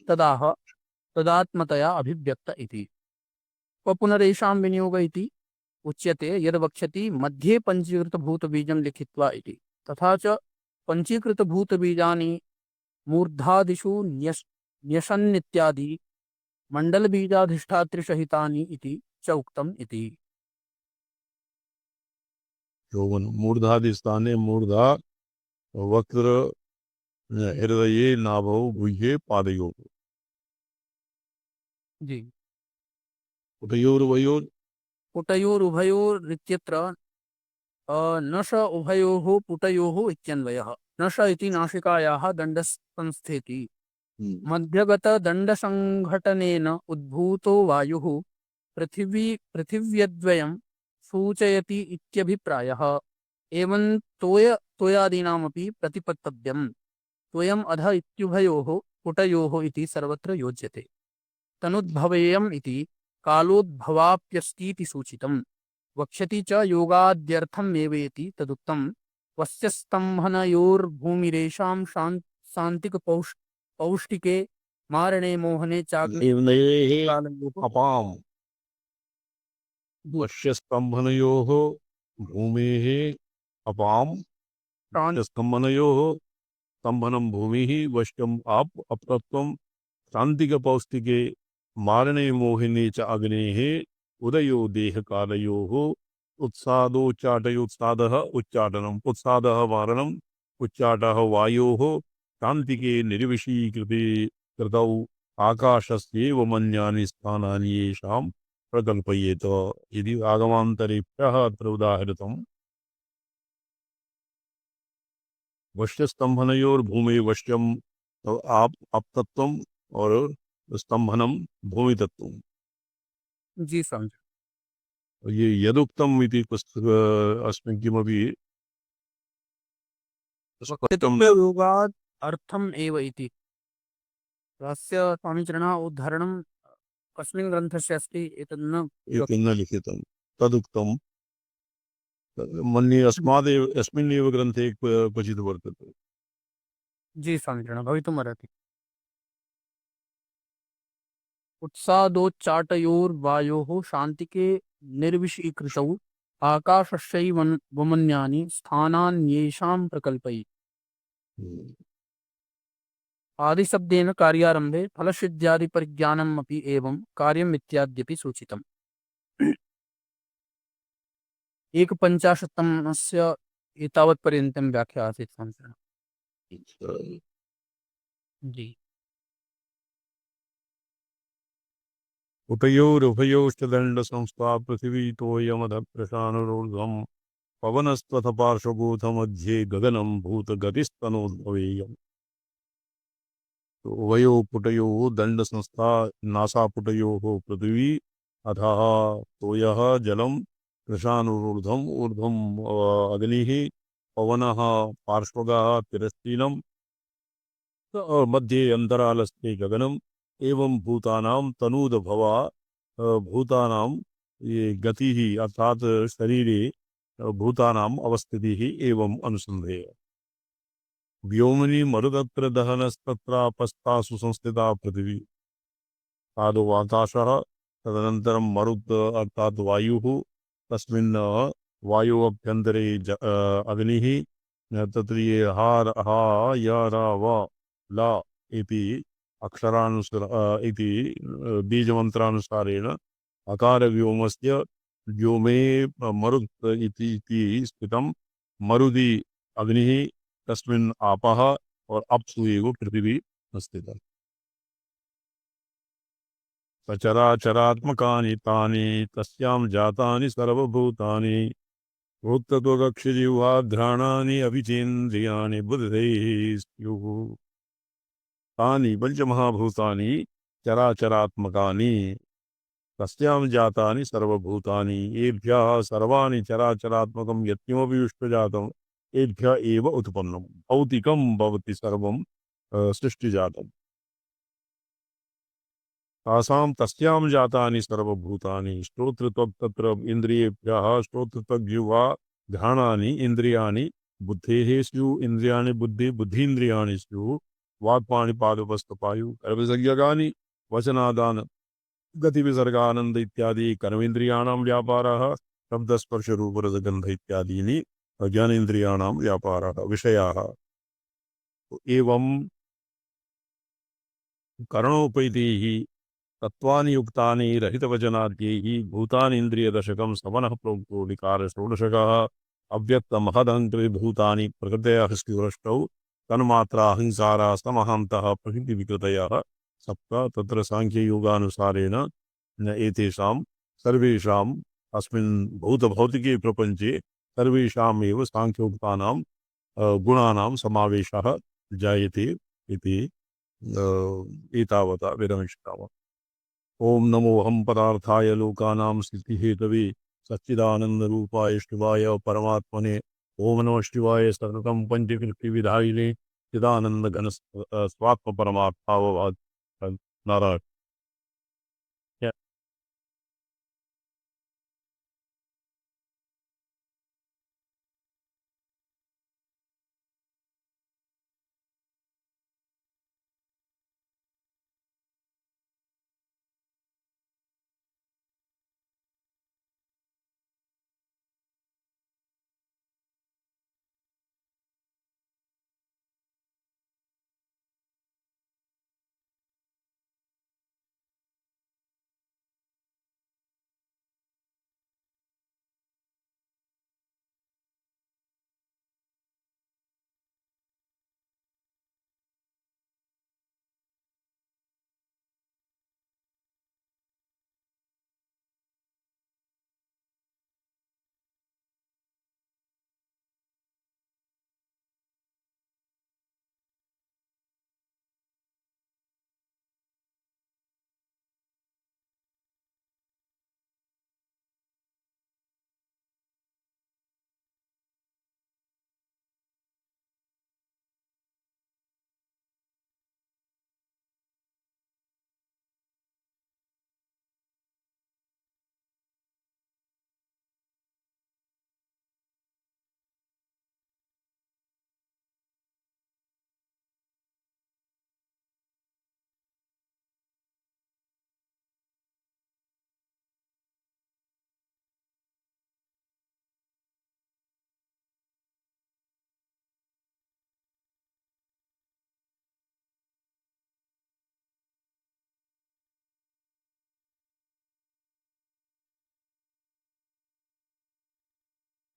तदात्मतया अभिव्यक्त इति। पुनरेषां विनियोग इति उच्यते यद् वक्ष्यति मध्ये पञ्चीकृतभूतबीजं लिखित्वा इति। तथा च पञ्चीकृतभूतबीजानि मूर्धादिषु न्यसन्नित्यादि मण्डलबीजाधिष्ठात्रिसहितानि इति च उक्तम् इति। मूर्धादिस्थाने मूर्धा वक्र हृदये नाभौ गुह्ये पादयोः। जी। पुटयोरुभयोरित्यत्र नश उभयोः पुटयोः इत्यन्वयः। नश इति नासिकायाः दण्डसंस्थेति। मध्यगतदण्डसङ्घटनेन उद्भूतो वायुः पृथिव्यद्वयं सूचयति इत्यभिप्रायः। एवं तोयादीनामपि प्रतिपत्तव्यम्। त्वयम् अध इत्युभयोः पुटयोः इति सर्वत्र योज्यते। तनुद्भवेयम् इति कालोद्भवाप्यस्तीति सूचितम्। वक्ष्यति च योगाद्यर्थमेवेति तदुक्तं। वस्यस्तम्भनयोर्भूमिरेषां शान्तिकपौष्टिके मारणे मोहने अपाम् वश्यस्तम्भनयोः भूमेः अपाम् स्तम्भनयोः स्तम्भनं भूमिः वश्यम् आप अपतत्वं शान्तिकपौष्टिके मारणे मोहिने च अग्नेः उदयो देहकालयोः उत्सादः उच्चाटनम् उत्सादः मारणम् उच्चाटः वायोः शान्तिके निर्विशीकृते कृतौ आकाशस्यैव मन्यानि स्थानानि येषां प्रकल्पयेत इति आगमान्तरेभ्यः अत्र उदाहृतम्। वश्यस्तम्भनयोर्भूमे वश्यम् अपतत्वम् और स्तंभनम भूमि तत्व। जी समझ। ये यदुक्तम् इति अस्मिन् किमपि स्पष्टं योगात् अर्थम एव इति तस्य स्वामीचरणः उद्धरणं कस्मिन् ग्रन्थस्य अस्ति एतत् न न लिखितं तदुक्तं मन्ये अस्मादेव अस्मिन्नेव ग्रन्थे क्वचित् वर्तते। जी स्वामीचरणः भवितुमर्हति। उत्सादोच्चाटयोर्वायोः शान्तिके निर्विषीकृतौ आकाशस्यैवमन्यानि स्थानान्येषां प्रकल्पैः आदिशब्देन कार्यारम्भे फलसिद्ध्यादिपरिज्ञानम् अपि एवं कार्यम् इत्याद्यपि सूचितम्। 150तमस्य एतावत्पर्यन्तं व्याख्या आसीत् स्वामीचरणः। जी उभयोरुभयोश्च दण्डसंस्था पृथिवीतोयमधप्रशानुरोर्ध्वं पवनस्त्वथ पार्श्वभूतमध्ये गगनं भूतगतिस्तनोद्भवेयम्। तो उभयोः पुटयोः दण्डसंस्था नासापुटयोः पृथिवी अधः तोयः जलं प्रशानुरोर्ध्वम् ऊर्ध्वम् अग्निः पवनः पार्श्वगः तिरस्तीनं मध्ये अंतरालस्ते गगनम् एवं भूतानां तनूदभवा भूतानां ये गतिः अर्थात शरीरे भूतानाम् अवस्थितिः एवं अनुसन्धेय। व्योमनि मरुदत्र दहनस्तत्रापस्तासु संस्थिता पृथिवी तादो आकाशः तदनन्तरं मरुत् अर्थात वायुः तस्मिन् वायुअभ्यन्तरे अग्निः तत्र ये हा य र व ल इति अक्षरानुसार इति बीजमन्त्रानुसारेण अकारव्योमस्य व्योमे मरुत् इति स्थितं मरुदि अग्निः तस्मिन् आपः और अप्सु एव पृथिवी स्थिता। सचराचरात्मकानि तानि तस्यां जातानि सर्वभूतानि भूतत्वकक्षिजिह्वाघ्राणानि अभिचेन्द्रियाणि बुद्धैः स्युः। तानि पंचमहाभूतानि चराचरात्मकानि तस्यां जातानि सर्वभूतानि एभ्यः सर्वाणि चराचरात्मकं यत्किमपि विश्वजातं एभ्यः एव उत्पन्नं भौतिकं भवति सर्वं सृष्टिजातम्। तासां तस्यां जातानि सर्वभूतानि श्रोत्रत्वक् तत्र इन्द्रियेभ्यः श्रोत्रत्वग्जिह्वा घ्राणानि इन्द्रियाणि बुद्धेः स्युः इन्द्रियाणि बुद्धीन्द्रियाणि स्युः वाक्पाणिपादोपस्थपायु कर्मसंज्ञकानि वचनादान गतिविसर्गानन्द इत्यादि कर्मेन्द्रियाणां व्यापारः शब्दस्पर्शरूपरसगन्ध इत्यादीनि ज्ञानेन्द्रियाणां व्यापारः विषयाः। एवं करणोपैतैः तत्त्वानि युक्तानि रहितवचनाद्यैः भूतानीन्द्रियदशकं समनः प्रोक्तो विकारषोडशकः अव्यक्तमहदहङ्कृतभूतानि प्रकृतयः स्थिवृष्टौ तन्मात्रा अहिंसारा समहान्तः प्रकृतिविकृतयः सप्त तत्र सांख्ययोगानुसारेण एतेषां सर्वेषाम् अस्मिन् भूतभौतिके प्रपञ्चे सर्वेषामेव सांख्योक्तानां गुणानां समावेशः जायते इति एतावता विरमिष्यामः। ओम नमो हम पदार्थाय लोकानां स्थितिहेतवे सच्चिदानन्दरूपाय शिवाय परमात्मने ओम नमः शिवाय सततं पंचकृत्यविधायिने चिदानन्दघन स्वात्म परमार्थावभात् नारायण।